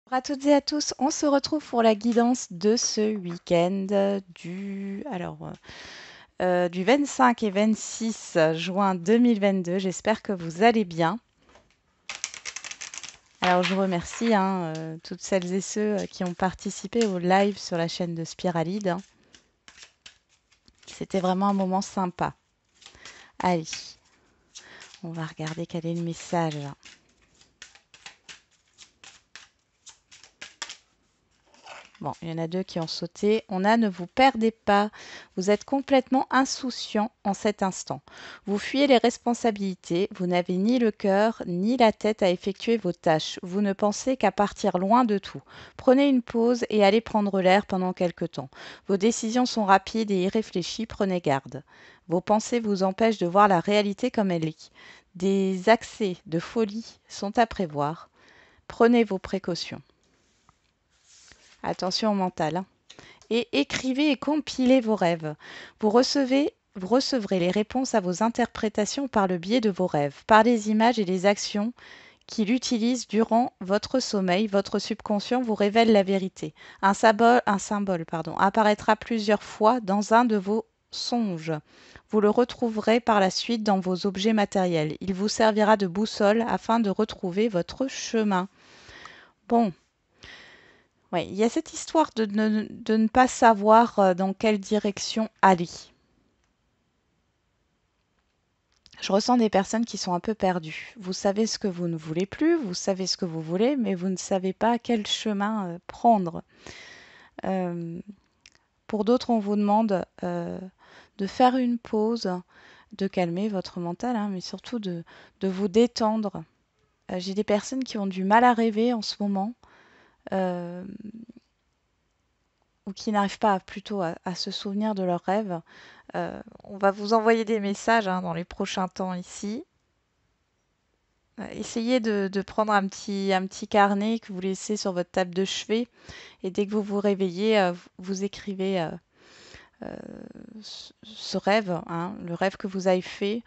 Bonjour à toutes et à tous, on se retrouve pour la guidance de ce week-end du 25 et 26 juin 2022. J'espère que vous allez bien. Alors je remercie toutes celles et ceux qui ont participé au live sur la chaîne de Spiralide, hein. C'était vraiment un moment sympa. Allez, on va regarder quel est le message. Bon, il y en a deux qui ont sauté. On a ne vous perdez pas. Vous êtes complètement insouciant en cet instant. Vous fuyez les responsabilités. Vous n'avez ni le cœur ni la tête à effectuer vos tâches. Vous ne pensez qu'à partir loin de tout. Prenez une pause et allez prendre l'air pendant quelque temps. Vos décisions sont rapides et irréfléchies. Prenez garde. Vos pensées vous empêchent de voir la réalité comme elle est. Des accès de folie sont à prévoir. Prenez vos précautions. Attention au mental, hein. Et écrivez et compilez vos rêves. Vous recevrez les réponses à vos interprétations par le biais de vos rêves, par les images et les actions qu'il utilise durant votre sommeil. Votre subconscient vous révèle la vérité. Un symbole, apparaîtra plusieurs fois dans un de vos songes. Vous le retrouverez par la suite dans vos objets matériels. Il vous servira de boussole afin de retrouver votre chemin. Bon, ouais, il y a cette histoire de ne pas savoir dans quelle direction aller. Je ressens des personnes qui sont un peu perdues. Vous savez ce que vous ne voulez plus, vous savez ce que vous voulez, mais vous ne savez pas quel chemin prendre. Euh, pour d'autres, on vous demande de faire une pause, de calmer votre mental, hein, mais surtout de vous détendre. J'ai des personnes qui ont du mal à rêver en ce moment. Euh, ou qui n'arrivent pas plutôt à se souvenir de leurs rêves. On va vous envoyer des messages dans les prochains temps ici. Essayez de prendre un petit carnet que vous laissez sur votre table de chevet et dès que vous vous réveillez, vous écrivez euh, ce rêve, hein, le rêve que vous avez fait,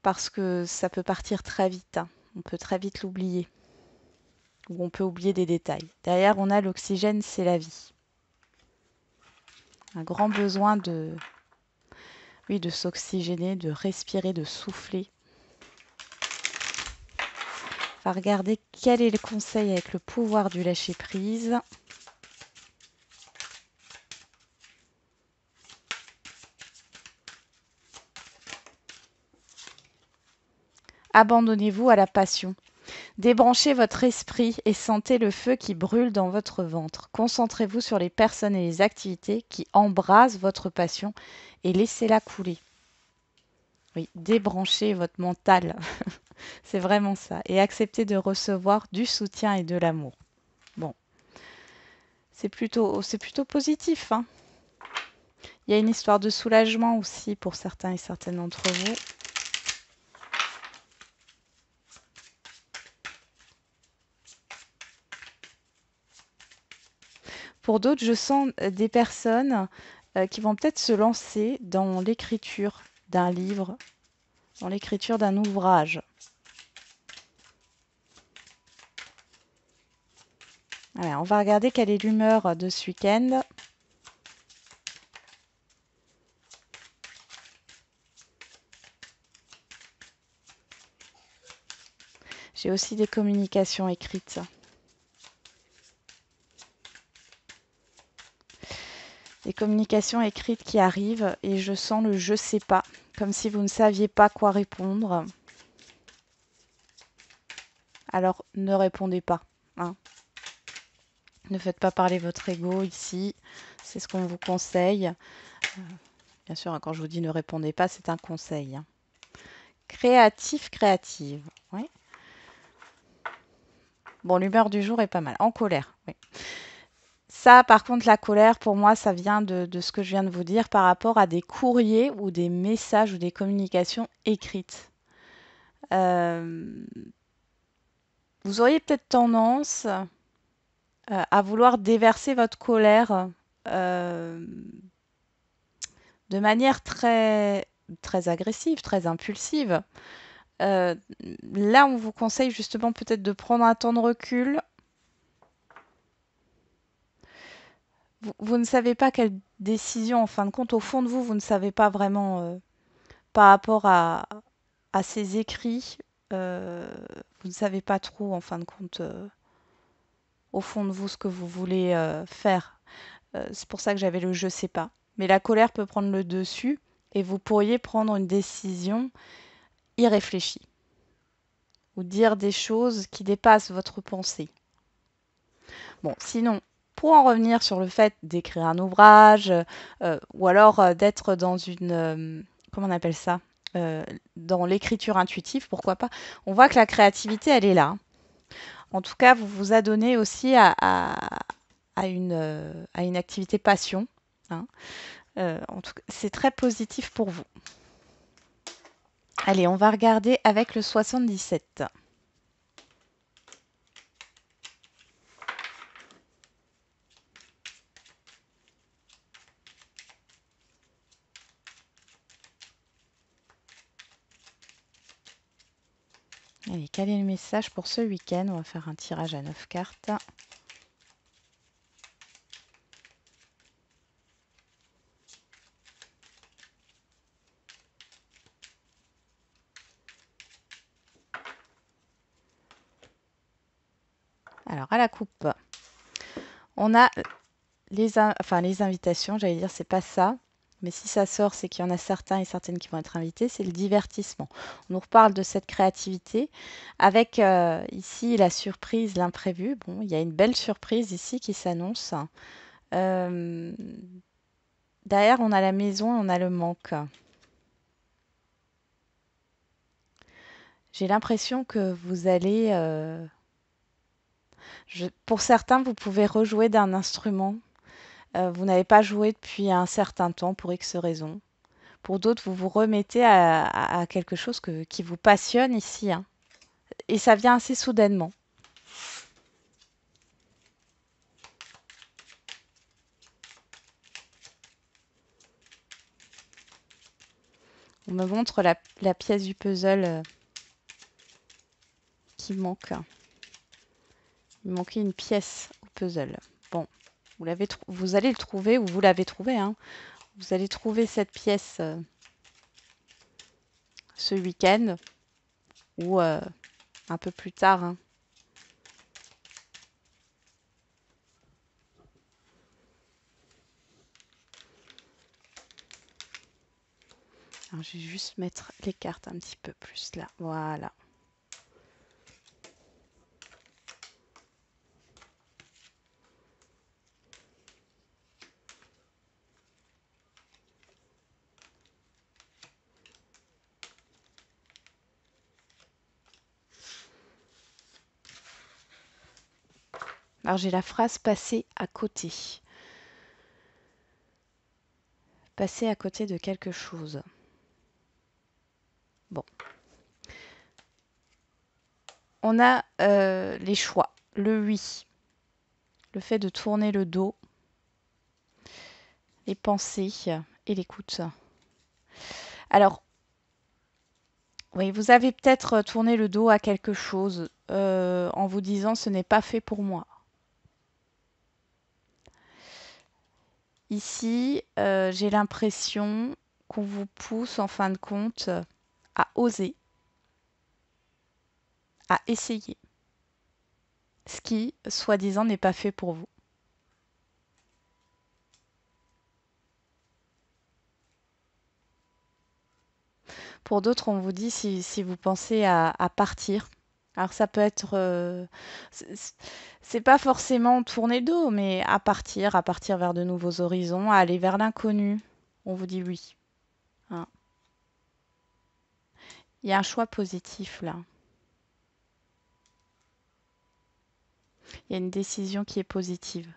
parce que ça peut partir très vite, hein. On peut très vite l'oublier ou on peut oublier des détails. Derrière, on a l'oxygène, c'est la vie. Un grand besoin oui, de s'oxygéner, de respirer, de souffler. On va regarder quel est le conseil avec le pouvoir du lâcher-prise. Abandonnez-vous à la passion. Débranchez votre esprit et sentez le feu qui brûle dans votre ventre. Concentrez-vous sur les personnes et les activités qui embrasent votre passion et laissez-la couler. Oui, débranchez votre mental. C'est vraiment ça. Et acceptez de recevoir du soutien et de l'amour. Bon, c'est plutôt positif, hein. Il y a une histoire de soulagement aussi pour certains et certaines d'entre vous. Pour d'autres, je sens des personnes qui vont peut-être se lancer dans l'écriture d'un livre, dans l'écriture d'un ouvrage. Alors, on va regarder quelle est l'humeur de ce week-end. J'ai aussi des communications écrites. Des communications écrites qui arrivent et je sens le je sais pas, comme si vous ne saviez pas quoi répondre. Alors ne répondez pas, hein. Ne faites pas parler votre ego ici, c'est ce qu'on vous conseille. Bien sûr, quand je vous dis ne répondez pas, c'est un conseil, hein. Créatif, créative, oui. Bon, l'humeur du jour est pas mal. En colère, oui. Ça, par contre, la colère, pour moi, ça vient de ce que je viens de vous dire par rapport à des courriers ou des messages ou des communications écrites. Euh, Vous auriez peut-être tendance à vouloir déverser votre colère euh, de manière très agressive, très impulsive. Euh, Là, on vous conseille justement peut-être de prendre un temps de recul, vous ne savez pas quelle décision, en fin de compte, au fond de vous, vous ne savez pas vraiment par rapport à ces écrits, vous ne savez pas trop, en fin de compte, au fond de vous, ce que vous voulez faire. C'est pour ça que j'avais le je sais pas. Mais la colère peut prendre le dessus et vous pourriez prendre une décision irréfléchie ou dire des choses qui dépassent votre pensée. Bon, sinon, pour en revenir sur le fait d'écrire un ouvrage ou alors d'être dans une... comment on appelle ça dans l'écriture intuitive, pourquoi pas. On voit que la créativité, elle est là. En tout cas, vous vous adonnez aussi à une activité passion. Hein. En tout cas, c'est très positif pour vous. Allez, on va regarder avec le 77. Allez, quel est le message pour ce week-end? On va faire un tirage à 9 cartes. Alors, à la coupe, on a les invitations, j'allais dire, c'est pas ça. Mais si ça sort, c'est qu'il y en a certains et certaines qui vont être invités. C'est le divertissement. On nous reparle de cette créativité avec ici la surprise, l'imprévu. Bon, il y a une belle surprise ici qui s'annonce. Euh, Derrière, on a la maison et on a le manque. J'ai l'impression que vous allez... pour certains, vous pouvez rejouer d'un instrument. Vous n'avez pas joué depuis un certain temps pour X raisons. Pour d'autres, vous vous remettez à quelque chose qui vous passionne ici. Hein. Et ça vient assez soudainement. On me montre la pièce du puzzle qui manque. Il manquait une pièce au puzzle. Bon, vous allez le trouver, ou vous l'avez trouvé. Hein. Vous allez trouver cette pièce ce week-end ou un peu plus tard. Hein. Alors, je vais juste mettre les cartes un petit peu plus là. Voilà. Alors, j'ai la phrase passer à côté. Passer à côté de quelque chose. Bon. On a les choix. Le oui. Le fait de tourner le dos. Les pensées et l'écoute. Alors, oui, vous avez peut-être tourné le dos à quelque chose en vous disant ce n'est pas fait pour moi. Ici, j'ai l'impression qu'on vous pousse en fin de compte à oser, à essayer, ce qui, soi-disant, n'est pas fait pour vous. Pour d'autres, on vous dit si vous pensez à partir. Alors ça peut être, c'est pas forcément tourner le dos, mais à partir vers de nouveaux horizons, à aller vers l'inconnu. On vous dit oui. Hein. Il y a un choix positif là. Il y a une décision qui est positive.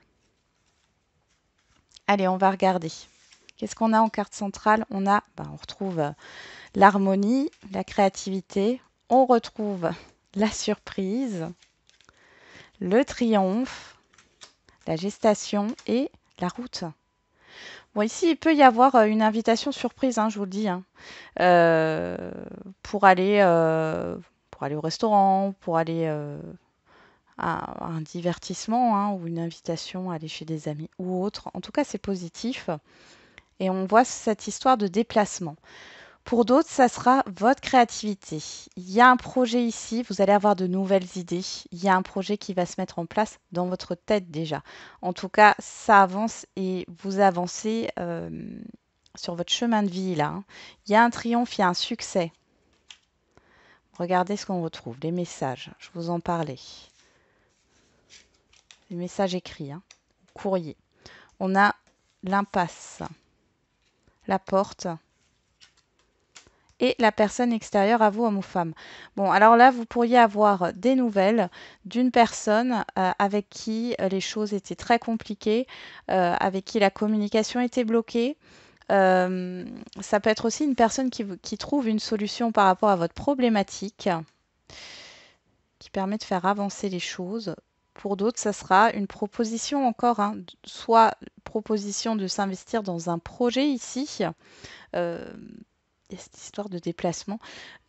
Allez, on va regarder. Qu'est-ce qu'on a en carte centrale? On retrouve l'harmonie, la créativité. On retrouve la surprise, le triomphe, la gestation et la route. Bon, ici, il peut y avoir une invitation surprise, hein, je vous le dis, hein, euh, pour aller, pour aller au restaurant, pour aller un divertissement, hein, ou une invitation à aller chez des amis ou autre. En tout cas, c'est positif. Et on voit cette histoire de déplacement. Pour d'autres, ça sera votre créativité. Il y a un projet ici, vous allez avoir de nouvelles idées. Il y a un projet qui va se mettre en place dans votre tête déjà. En tout cas, ça avance et vous avancez sur votre chemin de vie là, hein. Il y a un triomphe, il y a un succès. Regardez ce qu'on retrouve, les messages. Je vous en parlais. Les messages écrits, hein, courrier. On a l'impasse, la porte et la personne extérieure à vous, homme ou femme. Bon, alors là, vous pourriez avoir des nouvelles d'une personne avec qui les choses étaient très compliquées, avec qui la communication était bloquée. Ça peut être aussi une personne qui trouve une solution par rapport à votre problématique, qui permet de faire avancer les choses. Pour d'autres, ça sera une proposition encore, hein, soit proposition de s'investir dans un projet ici, euh, et cette histoire de déplacement,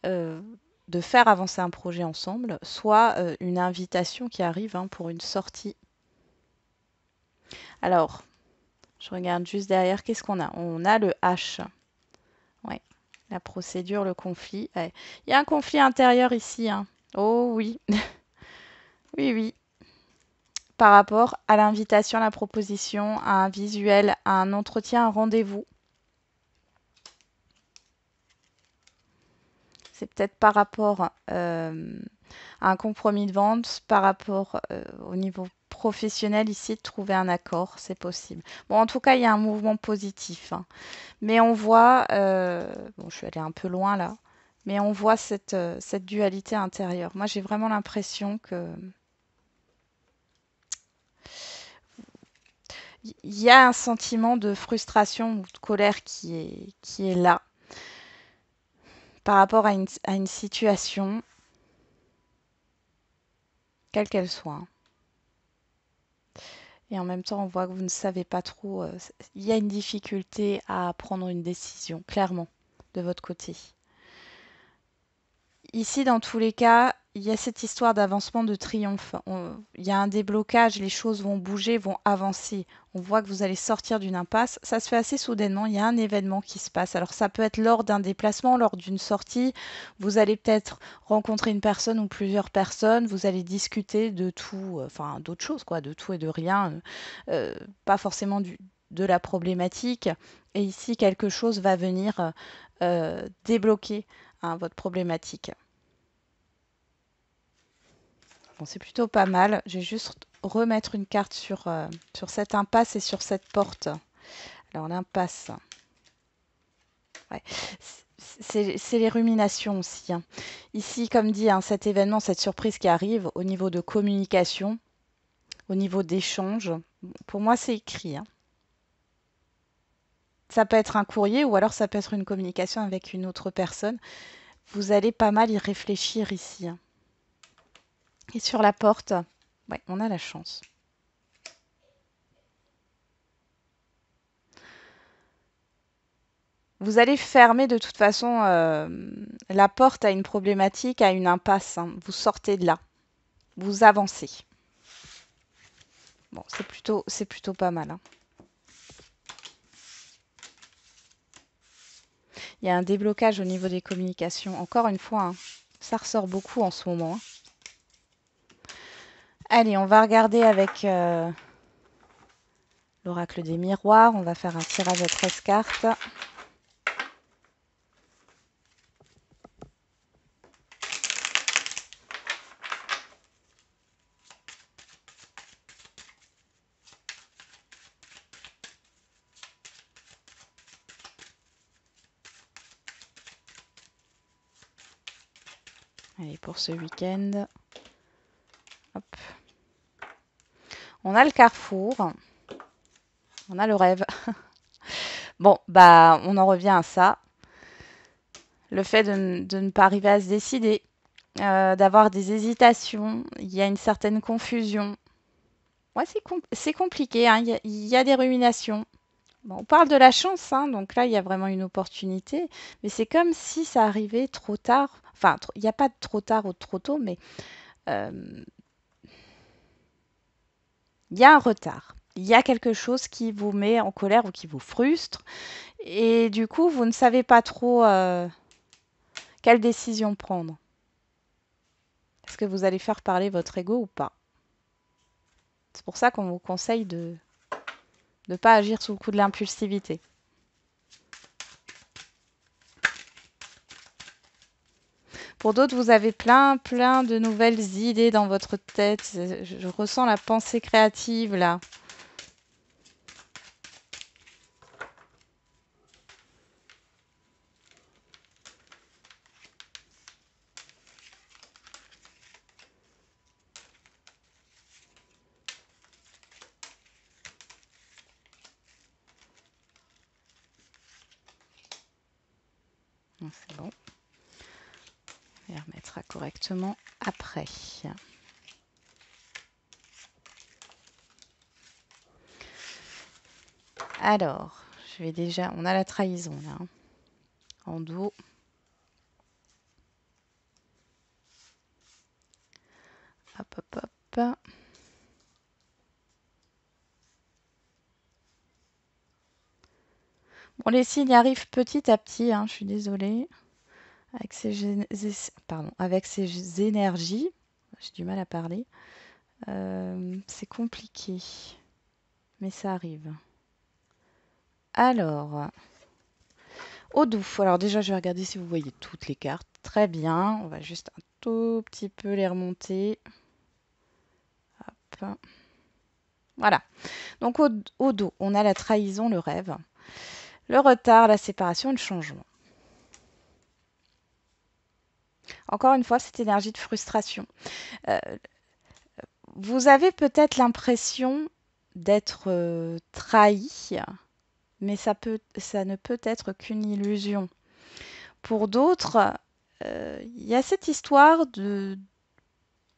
de faire avancer un projet ensemble, soit une invitation qui arrive, hein, pour une sortie. Alors, je regarde juste derrière, qu'est-ce qu'on a? On a le H. Ouais, la procédure, le conflit. Ouais. Il y a un conflit intérieur ici, hein. Oh oui, oui, oui. Par rapport à l'invitation, à la proposition, à un visuel, à un entretien, un rendez-vous. C'est peut-être par rapport à un compromis de vente, par rapport au niveau professionnel ici, de trouver un accord, c'est possible. Bon, en tout cas, il y a un mouvement positif, hein. Mais on voit, bon, je suis allée un peu loin là, mais on voit cette dualité intérieure. Moi, j'ai vraiment l'impression que il y a un sentiment de frustration ou de colère qui est là par rapport à une situation, quelle qu'elle soit, hein. Et en même temps, on voit que vous ne savez pas trop. Il y a une difficulté à prendre une décision, clairement, de votre côté. Ici, dans tous les cas, il y a cette histoire d'avancement, de triomphe. Il y a un déblocage, les choses vont bouger, vont avancer. On voit que vous allez sortir d'une impasse. Ça se fait assez soudainement, il y a un événement qui se passe. Alors ça peut être lors d'un déplacement, lors d'une sortie. Vous allez peut-être rencontrer une personne ou plusieurs personnes. Vous allez discuter de tout, enfin d'autres choses, quoi, de tout et de rien. Pas forcément de la problématique. Et ici, quelque chose va venir débloquer, hein, votre problématique. Bon, c'est plutôt pas mal. Je vais juste remettre une carte sur cette impasse et sur cette porte. Alors, l'impasse, ouais. C'est les ruminations aussi, hein. Ici, comme dit, hein, cet événement, cette surprise qui arrive au niveau de communication, au niveau d'échange, pour moi, c'est écrit, hein. Ça peut être un courrier ou alors ça peut être une communication avec une autre personne. Vous allez pas mal y réfléchir ici, hein. Et sur la porte, ouais, on a la chance. Vous allez fermer de toute façon la porte à une problématique, à une impasse, hein. Vous sortez de là. Vous avancez. Bon, c'est plutôt pas mal, hein. Il y a un déblocage au niveau des communications. Encore une fois, hein, ça ressort beaucoup en ce moment, hein. Allez, on va regarder avec l'oracle des miroirs. On va faire un tirage à 13 cartes. Allez, pour ce week-end. Hop. On a le carrefour. On a le rêve. Bon, bah, on en revient à ça. Le fait de ne pas arriver à se décider, d'avoir des hésitations, il y a une certaine confusion. Ouais, c'est compliqué, hein. Il y a des ruminations. Bon, on parle de la chance, hein, donc là, il y a vraiment une opportunité. Mais c'est comme si ça arrivait trop tard. Enfin, il n'y a pas de trop tard ou de trop tôt, mais euh, Il y a un retard. Il y a quelque chose qui vous met en colère ou qui vous frustre. Et du coup, vous ne savez pas trop quelle décision prendre. Est-ce que vous allez faire parler votre ego ou pas? C'est pour ça qu'on vous conseille de ne pas agir sous le coup de l'impulsivité. Pour d'autres, vous avez plein de nouvelles idées dans votre tête. Je ressens la pensée créative là. C'est bon. On les remettra correctement après. Alors, je vais déjà... On a la trahison là. En dos. Hop, hop, hop. Bon, les signes arrivent petit à petit, hein, je suis désolée. Avec avec ces énergies, j'ai du mal à parler. C'est compliqué, mais ça arrive. Alors, au doux. Alors déjà, je vais regarder si vous voyez toutes les cartes. Très bien. On va juste un tout petit peu les remonter. Hop. Voilà. Donc au dos, on a la trahison, le rêve, le retard, la séparation et le changement. Encore une fois, cette énergie de frustration. Euh, vous avez peut-être l'impression d'être trahi, mais ça ne peut être qu'une illusion. Pour d'autres, il y a cette histoire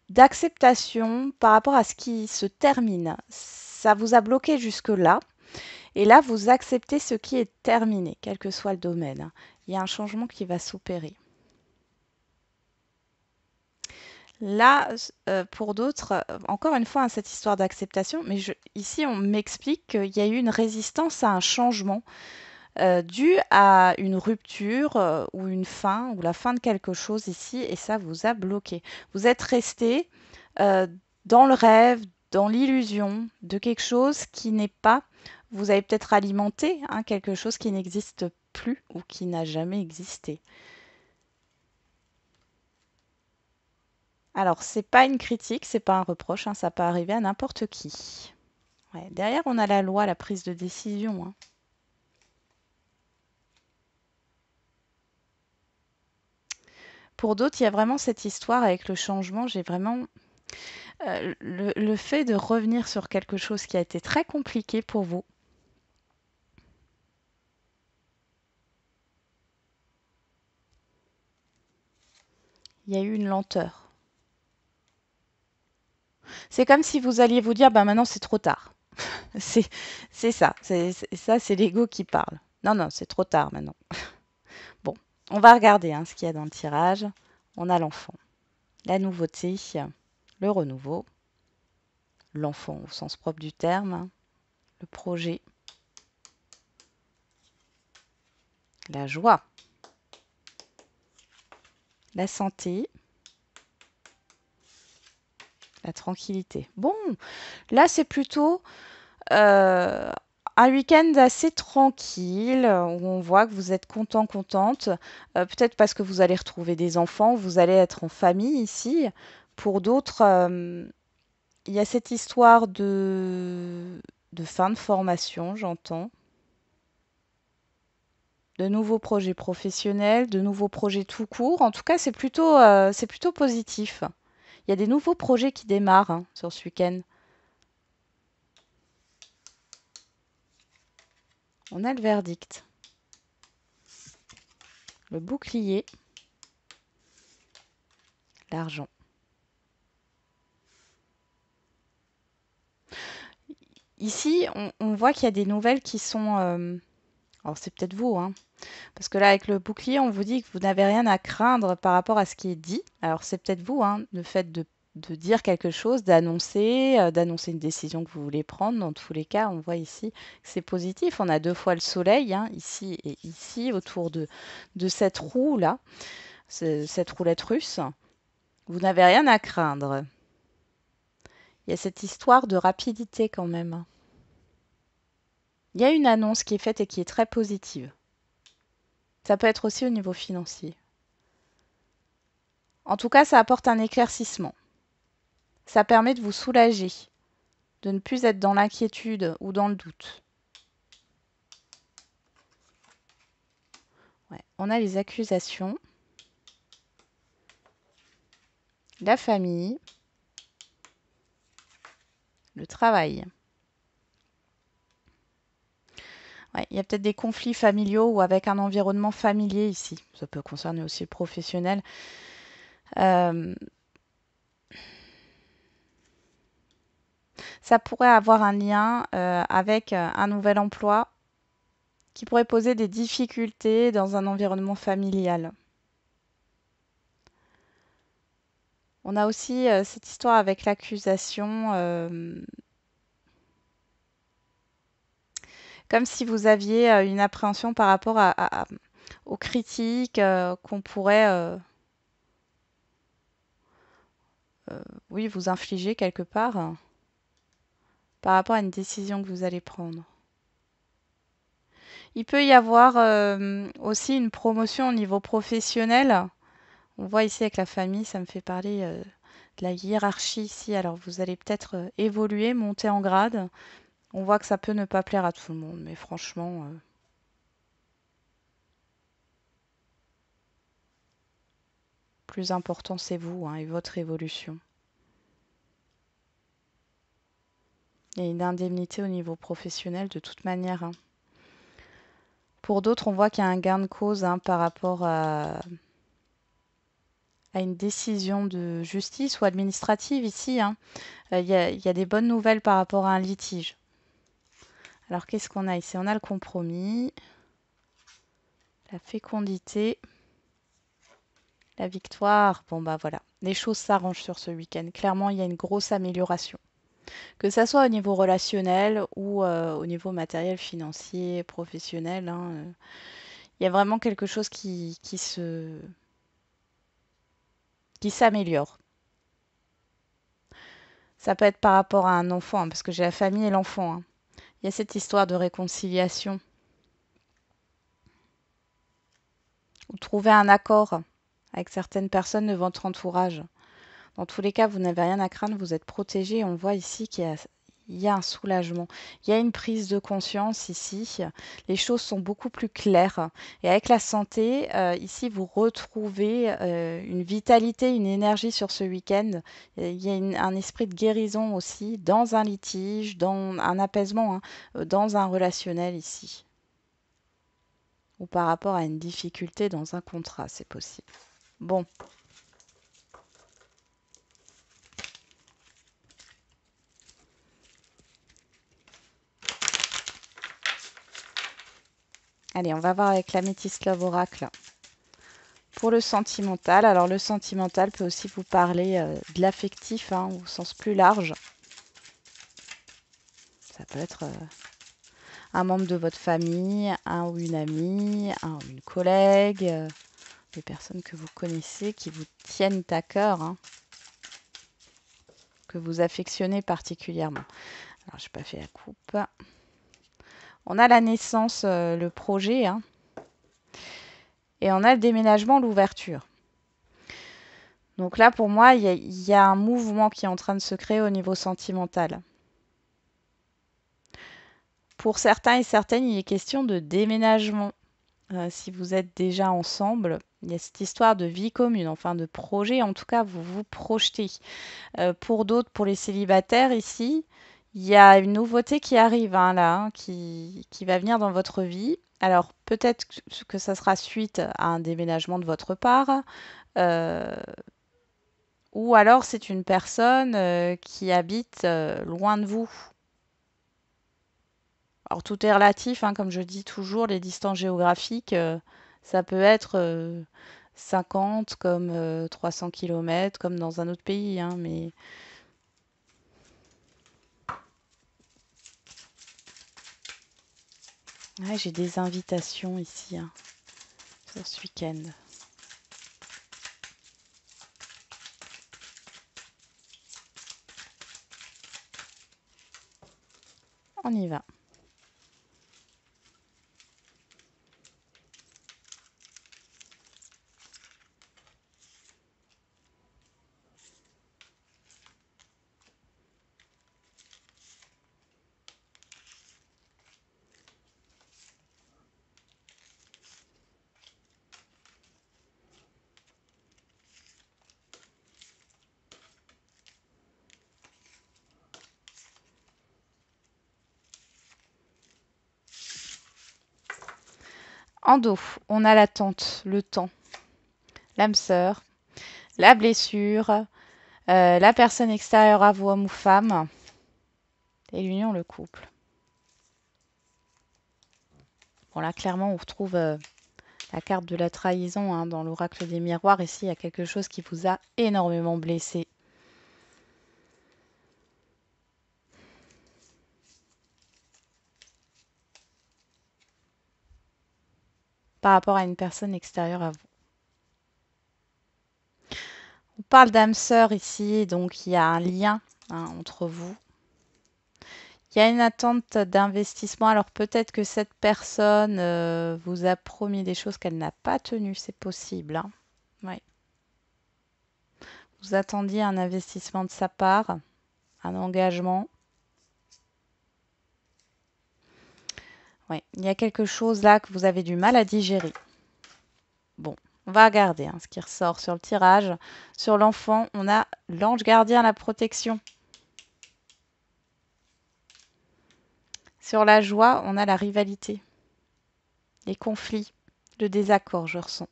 d'acceptation par rapport à ce qui se termine. Ça vous a bloqué jusque-là, et là, vous acceptez ce qui est terminé, quel que soit le domaine. Il y a un changement qui va s'opérer. Là, pour d'autres, encore une fois, hein, cette histoire d'acceptation, mais ici, on m'explique qu'il y a eu une résistance à un changement dû à une rupture ou une fin, ou la fin de quelque chose ici, et ça vous a bloqué. Vous êtes resté euh, dans le rêve, dans l'illusion de quelque chose qui n'est pas, vous avez peut-être alimenté hein, quelque chose qui n'existe plus ou qui n'a jamais existé. Alors, c'est pas une critique, c'est pas un reproche, hein, ça peut arriver à n'importe qui. Ouais, derrière, on a la loi, la prise de décision, hein. Pour d'autres, il y a vraiment cette histoire avec le changement. J'ai vraiment le fait de revenir sur quelque chose qui a été très compliqué pour vous. Il y a eu une lenteur. C'est comme si vous alliez vous dire, bah maintenant c'est trop tard. C'est ça. Ça, c'est l'ego qui parle. Non, non, c'est trop tard maintenant. Bon, on va regarder hein, ce qu'il y a dans le tirage. On a l'enfant, la nouveauté, le renouveau, l'enfant au sens propre du terme, le projet, la joie, la santé, la tranquillité. Bon, là c'est plutôt un week-end assez tranquille où on voit que vous êtes content, contente. Peut-être parce que vous allez retrouver des enfants, vous allez être en famille ici. Pour d'autres, il y a cette histoire de fin de formation, j'entends. De nouveaux projets professionnels, de nouveaux projets tout court. En tout cas, c'est plutôt positif. Il y a des nouveaux projets qui démarrent hein, sur ce week-end. On a le verdict, le bouclier, l'argent. Ici, on voit qu'il y a des nouvelles qui sont... alors c'est peut-être vous, hein, parce que là, avec le bouclier, on vous dit que vous n'avez rien à craindre par rapport à ce qui est dit. Alors c'est peut-être vous, hein, le fait de de dire quelque chose, d'annoncer une décision que vous voulez prendre. Dans tous les cas, on voit ici que c'est positif. On a 2 fois le soleil, hein, ici et ici, autour de cette roue-là, cette roulette russe. Vous n'avez rien à craindre. Il y a cette histoire de rapidité quand même. Il y a une annonce qui est faite et qui est très positive. Ça peut être aussi au niveau financier. En tout cas, ça apporte un éclaircissement. Ça permet de vous soulager, de ne plus être dans l'inquiétude ou dans le doute. Ouais. On a les accusations, la famille, le travail. Ouais, il y a peut-être des conflits familiaux ou avec un environnement familier ici. Ça peut concerner aussi le professionnel. Ça pourrait avoir un lien avec un nouvel emploi qui pourrait poser des difficultés dans un environnement familial. On a aussi cette histoire avec l'accusation, comme si vous aviez une appréhension par rapport aux critiques qu'on pourrait oui, vous infliger quelque part par rapport à une décision que vous allez prendre. Il peut y avoir aussi une promotion au niveau professionnel. On voit ici avec la famille, ça me fait parler de la hiérarchie ici. Alors vous allez peut-être évoluer, monter en grade. On voit que ça peut ne pas plaire à tout le monde, mais franchement, plus important c'est vous hein, et votre évolution. Il y a une indemnité au niveau professionnel de toute manière. Hein. Pour d'autres, on voit qu'il y a un gain de cause hein, par rapport à une décision de justice ou administrative ici. Hein. Il y a des bonnes nouvelles par rapport à un litige. Alors qu'est-ce qu'on a ici? On a le compromis, la fécondité, la victoire. Bon bah voilà, les choses s'arrangent sur ce week-end. Clairement, il y a une grosse amélioration. Que ça soit au niveau relationnel ou au niveau matériel, financier, professionnel. Hein, il y a vraiment quelque chose qui s'améliore. Ça peut être par rapport à un enfant, hein, parce que j'ai la famille et l'enfant. Hein. Il y a cette histoire de réconciliation. Ou trouver un accord avec certaines personnes de votre entourage. Dans tous les cas, vous n'avez rien à craindre, vous êtes protégé. On voit ici qu'il y a un soulagement. Il y a une prise de conscience ici. Les choses sont beaucoup plus claires. Et avec la santé, ici, vous retrouvez une vitalité, une énergie sur ce week-end. Il y a un esprit de guérison aussi dans un litige, dans un apaisement, hein, dans un relationnel ici. Ou par rapport à une difficulté dans un contrat, c'est possible. Bon. Allez, on va voir avec la Métis Love Oracle. Pour le sentimental, alors le sentimental peut aussi vous parler de l'affectif hein, au sens plus large. Ça peut être un membre de votre famille, un ou une amie, un ou une collègue, des personnes que vous connaissez qui vous tiennent à cœur, hein, que vous affectionnez particulièrement. Alors, je n'ai pas fait la coupe. On a la naissance, le projet, hein, et on a le déménagement, l'ouverture. Donc là, pour moi, il y a un mouvement qui est en train de se créer au niveau sentimental. Pour certains et certaines, il est question de déménagement. Si vous êtes déjà ensemble, il y a cette histoire de vie commune, enfin de projet. En tout cas, vous vous projetez. Pour d'autres, pour les célibataires ici, il y a une nouveauté qui arrive hein, là, hein, qui va venir dans votre vie. Alors peut-être que ça sera suite à un déménagement de votre part. Euh, ou alors c'est une personne qui habite loin de vous. Alors tout est relatif, hein, comme je dis toujours, les distances géographiques, ça peut être 50 comme 300 km, comme dans un autre pays, hein, mais ouais, j'ai des invitations ici hein, sur ce week-end. On y va. En dos, on a l'attente, le temps, l'âme sœur, la blessure, la personne extérieure à vous, homme ou femme, et l'union, le couple. Bon, là, clairement, on retrouve la carte de la trahison hein, dans l'oracle des miroirs. Ici, il y a quelque chose qui vous a énormément blessé. Par rapport à une personne extérieure à vous. On parle d'âme sœur ici, donc il y a un lien hein, entre vous. Il y a une attente d'investissement. Alors peut-être que cette personne vous a promis des choses qu'elle n'a pas tenues, c'est possible. Hein. Ouais. Vous attendiez un investissement de sa part, un engagement. Oui, il y a quelque chose là que vous avez du mal à digérer. Bon, on va regarder hein, ce qui ressort sur le tirage. Sur l'enfant, on a l'ange gardien, la protection. Sur la joie, on a la rivalité, les conflits, le désaccord, je ressens.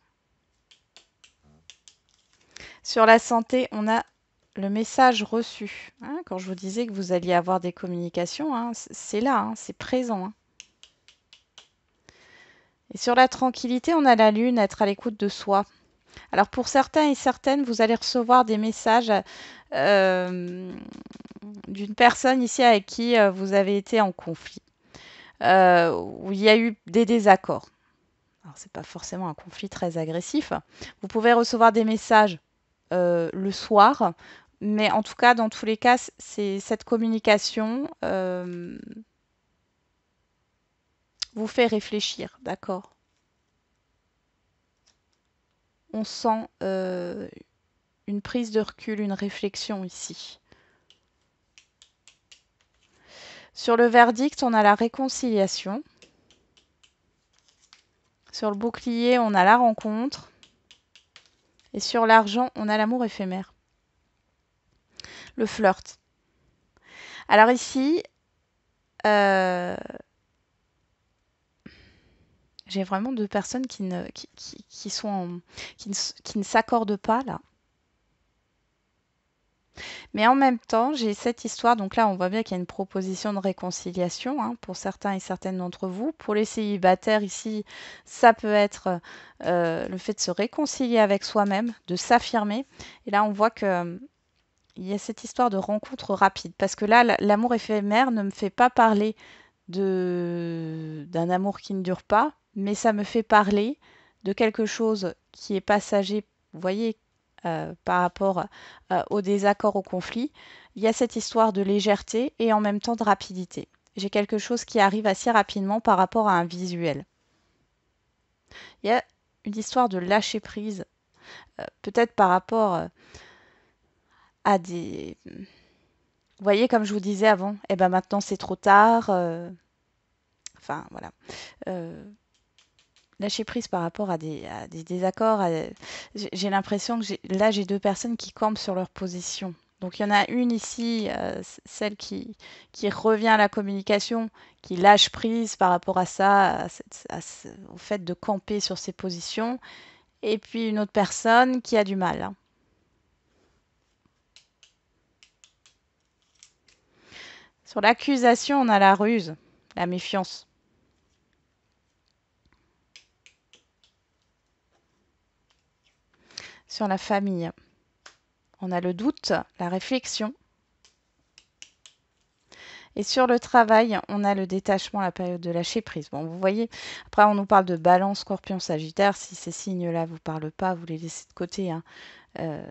Sur la santé, on a le message reçu. Hein, quand je vous disais que vous alliez avoir des communications, hein, c'est là, hein, c'est présent. Hein. Et sur la tranquillité, on a la lune, être à l'écoute de soi. Alors pour certains et certaines, vous allez recevoir des messages d'une personne ici avec qui vous avez été en conflit, où il y a eu des désaccords. Alors c'est pas forcément un conflit très agressif. Vous pouvez recevoir des messages le soir, mais en tout cas, dans tous les cas, c'est cette communication vous fait réfléchir, d'accord? On sent une prise de recul, une réflexion ici. Sur le verdict, on a la réconciliation. Sur le bouclier, on a la rencontre. Et sur l'argent, on a l'amour éphémère. Le flirt. Alors ici, j'ai vraiment deux personnes qui ne s'accordent pas là. Mais en même temps, j'ai cette histoire. Donc là, on voit bien qu'il y a une proposition de réconciliation hein, pour certains et certaines d'entre vous. Pour les célibataires ici, ça peut être le fait de se réconcilier avec soi-même, de s'affirmer. Et là, on voit que il y a cette histoire de rencontre rapide. Parce que là, l'amour éphémère ne me fait pas parler d'un amour qui ne dure pas, mais ça me fait parler de quelque chose qui est passager. Vous voyez, par rapport au désaccord, au conflit, il y a cette histoire de légèreté et en même temps de rapidité. J'ai quelque chose qui arrive assez rapidement par rapport à un visuel. Il y a une histoire de lâcher prise, peut-être par rapport à des... Vous voyez, comme je vous disais avant, eh ben maintenant c'est trop tard. Enfin, voilà. Lâcher prise par rapport à des désaccords. J'ai l'impression que là, j'ai deux personnes qui campent sur leur position. Donc, il y en a une ici, celle qui revient à la communication, qui lâche prise par rapport à ça, au fait de camper sur ses positions. Et puis, une autre personne qui a du mal. Hein. Sur l'accusation, on a la ruse, la méfiance. sur la famille. On a le doute, la réflexion. Et sur le travail, on a le détachement, la période de lâcher prise. Bon, vous voyez, après on nous parle de balance, scorpion, sagittaire. Si ces signes-là ne vous parlent pas, vous les laissez de côté, hein. Ouais,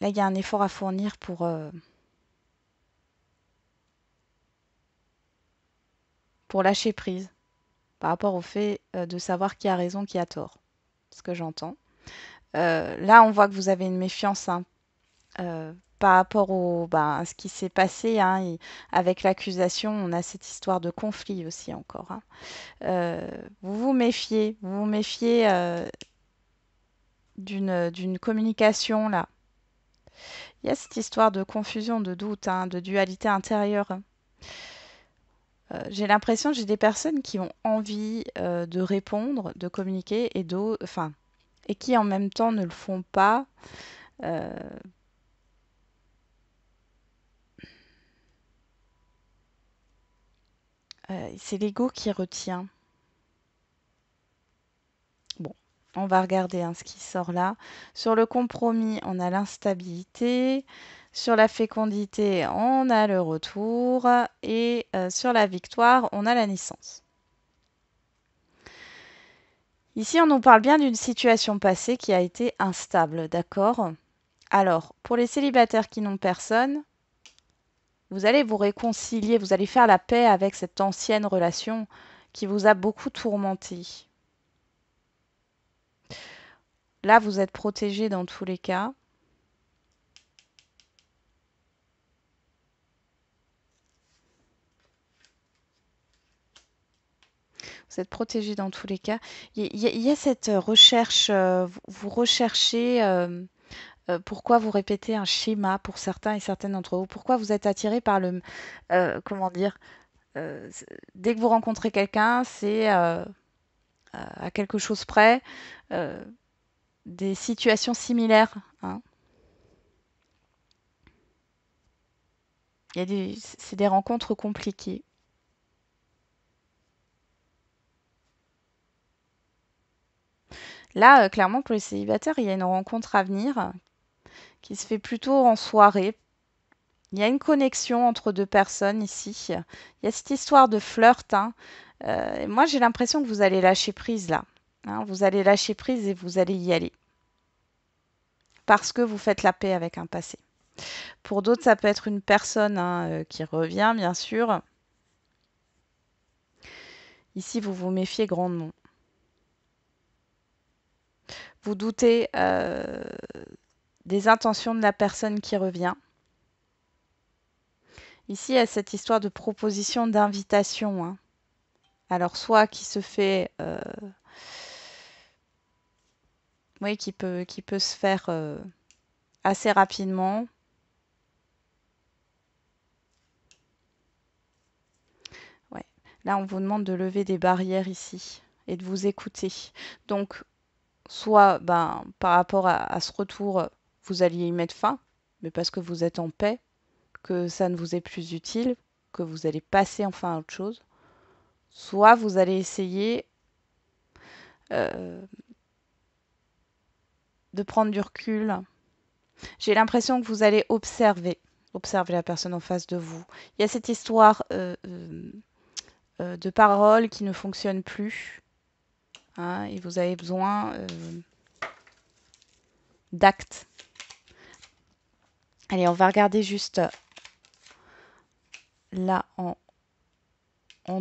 là, il y a un effort à fournir pour lâcher prise par rapport au fait de savoir qui a raison, qui a tort. Ce que j'entends. Là, on voit que vous avez une méfiance, hein, par rapport à ce qui s'est passé, hein, avec l'accusation. On a cette histoire de conflit aussi encore, hein. Vous vous méfiez d'une communication là. Il y a cette histoire de confusion, de doute, hein, de dualité intérieure. J'ai l'impression que j'ai des personnes qui ont envie de répondre, de communiquer, et qui en même temps ne le font pas. Euh, c'est l'ego qui retient. Bon, on va regarder, hein, ce qui sort là. Sur le compromis, on a l'instabilité. Sur la fécondité, on a le retour. Et sur la victoire, on a la naissance. Ici, on nous parle bien d'une situation passée qui a été instable, d'accord? Alors, pour les célibataires qui n'ont personne, vous allez vous réconcilier, vous allez faire la paix avec cette ancienne relation qui vous a beaucoup tourmenté. Là, vous êtes protégé dans tous les cas. Vous êtes protégé dans tous les cas. Il y a cette recherche, vous recherchez pourquoi vous répétez un schéma pour certains et certaines d'entre vous. Pourquoi vous êtes attiré par comment dire, dès que vous rencontrez quelqu'un, c'est à quelque chose près, euh, des situations similaires, hein. C'est des rencontres compliquées. Là, clairement, pour les célibataires, il y a une rencontre à venir qui se fait plutôt en soirée. Il y a une connexion entre deux personnes ici. Il y a cette histoire de flirt, hein. Et moi, j'ai l'impression que vous allez lâcher prise là, hein. Vous allez lâcher prise et vous allez y aller. Parce que vous faites la paix avec un passé. Pour d'autres, ça peut être une personne, hein, qui revient, bien sûr. Ici, vous vous méfiez grandement. Vous doutez des intentions de la personne qui revient. Ici, il y a cette histoire de proposition d'invitation, hein. Alors, soit qui se fait, oui, qui peut se faire assez rapidement. Ouais. Là, on vous demande de lever des barrières ici et de vous écouter. Donc, soit par rapport à ce retour, vous alliez y mettre fin, mais parce que vous êtes en paix, que ça ne vous est plus utile, que vous allez passer enfin à autre chose. Soit vous allez essayer euh, de prendre du recul. J'ai l'impression que vous allez observer la personne en face de vous. Il y a cette histoire de paroles qui ne fonctionne plus, hein, et vous avez besoin d'actes. Allez, on va regarder juste là en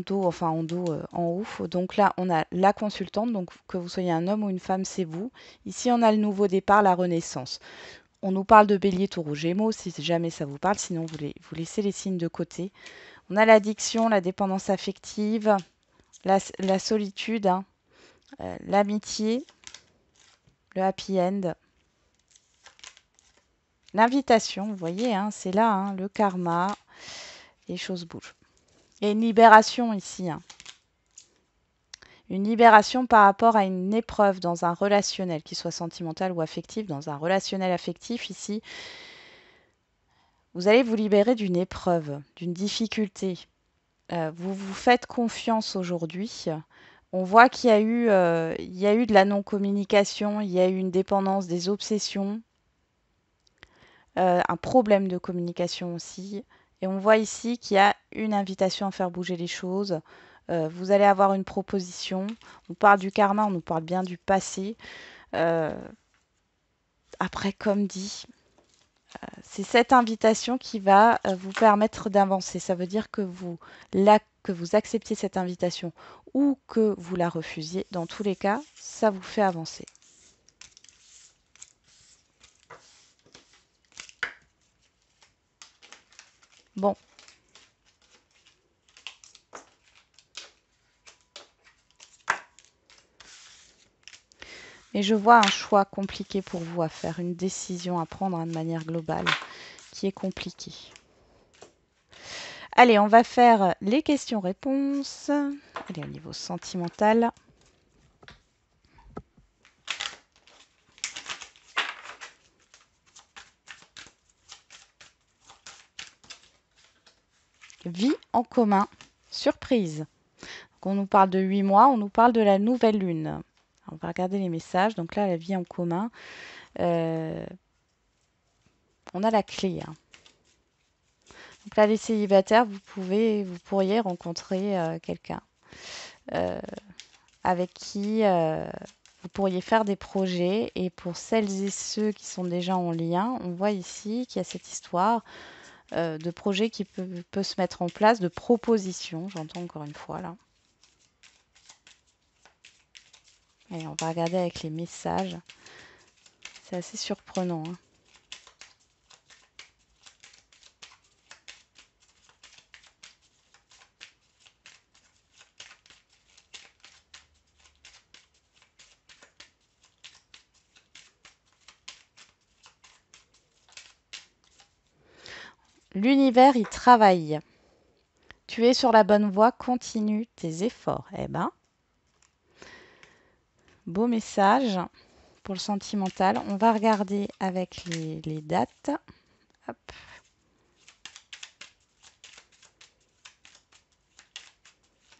dos, enfin en dos, en haut. Donc là, on a la consultante, donc que vous soyez un homme ou une femme, c'est vous. Ici, on a le nouveau départ, la renaissance. On nous parle de bélier, taureau, gémeaux, si jamais ça vous parle, sinon vous laissez les signes de côté. On a l'addiction, la dépendance affective, la solitude, hein, l'amitié, le happy end, l'invitation, vous voyez, hein, c'est là, hein, le karma, les choses bougent. Il y a une libération ici, hein. Une libération par rapport à une épreuve dans un relationnel, qu'il soit sentimental ou affectif. Dans un relationnel affectif, ici, vous allez vous libérer d'une épreuve, d'une difficulté. Vous vous faites confiance aujourd'hui. On voit qu'il y a eu de la non-communication, il y a eu une dépendance, des obsessions, un problème de communication aussi. Et on voit ici qu'il y a une invitation à faire bouger les choses. Vous allez avoir une proposition. On parle du karma, on nous parle bien du passé. Euh, Après, comme dit, c'est cette invitation qui va vous permettre d'avancer. Ça veut dire que que vous acceptiez cette invitation ou que vous la refusiez. Dans tous les cas, ça vous fait avancer. Bon. Et je vois un choix compliqué pour vous à faire, une décision à prendre de manière globale qui est compliquée. Allez, on va faire les questions-réponses. Allez, au niveau sentimental. Vie en commun. Surprise. Donc on nous parle de 8 mois, on nous parle de la nouvelle lune. On va regarder les messages. Donc là, la vie en commun. On a la clé. Hein. Donc là, les célibataires, vous pourriez rencontrer quelqu'un avec qui vous pourriez faire des projets. Et pour celles et ceux qui sont déjà en lien, on voit ici qu'il y a cette histoire de projet qui peut se mettre en place, de propositions, j'entends encore une fois là. Et on va regarder avec les messages. C'est assez surprenant. Hein. L'univers, il travaille. Tu es sur la bonne voie, continue tes efforts. Eh ben, beau message pour le sentimental. On va regarder avec les dates. Hop.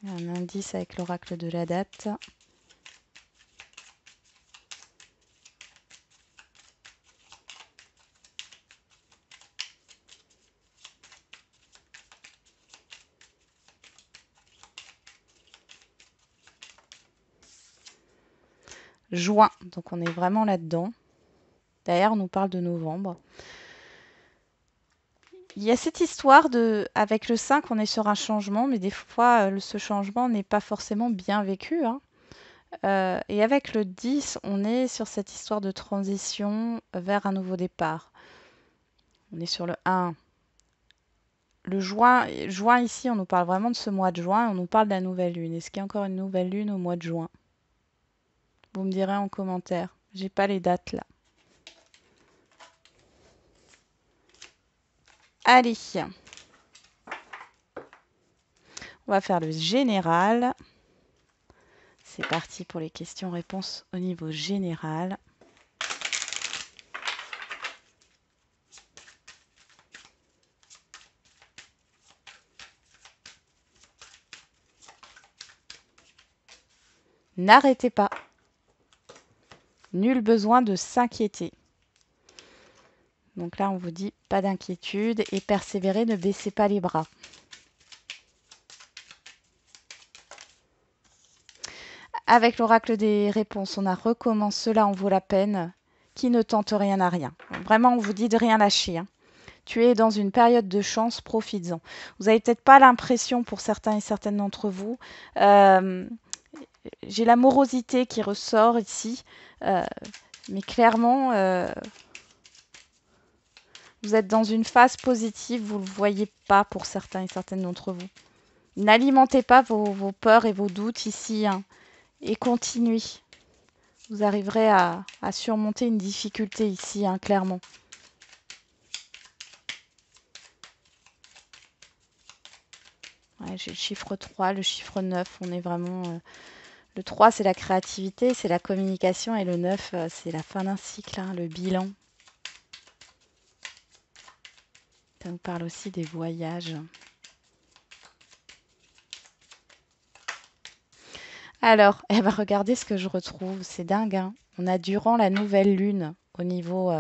Un indice avec l'oracle de la date. Juin, donc on est vraiment là-dedans. D'ailleurs, on nous parle de novembre. Il y a cette histoire avec le 5, on est sur un changement, mais des fois, ce changement n'est pas forcément bien vécu. Hein. Et avec le 10, on est sur cette histoire de transition vers un nouveau départ. On est sur le 1. Le juin ici, on nous parle vraiment de ce mois de juin, on nous parle de la nouvelle lune. Est-ce qu'il y a encore une nouvelle lune au mois de juin? Vous me direz en commentaire. J'ai pas les dates là. Allez, on va faire le général. C'est parti pour les questions-réponses au niveau général. N'arrêtez pas. Nul besoin de s'inquiéter. Donc là, on vous dit pas d'inquiétude et persévérer, ne baissez pas les bras. Avec l'oracle des réponses, on a recommence, cela en vaut la peine, qui ne tente rien à rien. Vraiment, on vous dit de rien lâcher. Hein. Tu es dans une période de chance, profites-en. Vous n'avez peut-être pas l'impression, pour certains et certaines d'entre vous, j'ai la morosité qui ressort ici, mais clairement, vous êtes dans une phase positive, vous ne le voyez pas pour certains et certaines d'entre vous. N'alimentez pas vos peurs et vos doutes ici, hein, et continuez. Vous arriverez à surmonter une difficulté ici, hein, clairement. Ouais, j'ai le chiffre 3, le chiffre 9, on est vraiment... le 3, c'est la créativité, c'est la communication, et le 9, c'est la fin d'un cycle, hein, le bilan. Ça nous parle aussi des voyages. Alors, eh ben, regardez ce que je retrouve. C'est dingue, hein. On a durant la nouvelle lune au niveau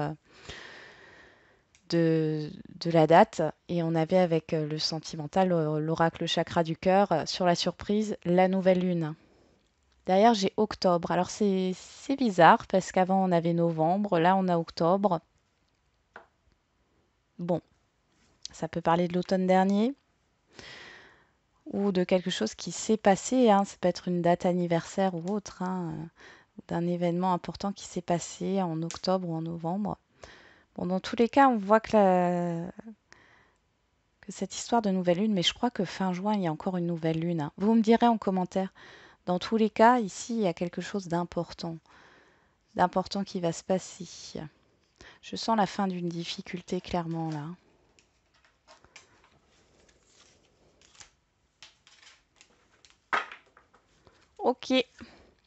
de la date et on avait avec le sentimental, l'oracle chakra du cœur, sur la surprise, la nouvelle lune. Derrière, j'ai octobre. Alors, c'est bizarre parce qu'avant, on avait novembre. Là, on a octobre. Bon, ça peut parler de l'automne dernier ou de quelque chose qui s'est passé, hein. Ça peut être une date anniversaire ou autre, hein, d'un événement important qui s'est passé en octobre ou en novembre. Bon, dans tous les cas, on voit que cette histoire de nouvelle lune, mais je crois que fin juin, il y a encore une nouvelle lune, hein. Vous me direz en commentaire. Dans tous les cas, ici, il y a quelque chose d'important qui va se passer. Je sens la fin d'une difficulté clairement là. Ok,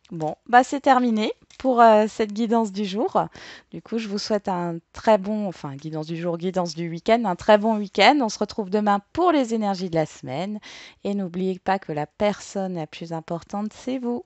bon, bah c'est terminé pour cette guidance du jour. Du coup, je vous souhaite un très bon, enfin guidance du jour, guidance du week-end, un très bon week-end. On se retrouve demain pour les énergies de la semaine. Et n'oubliez pas que la personne la plus importante, c'est vous.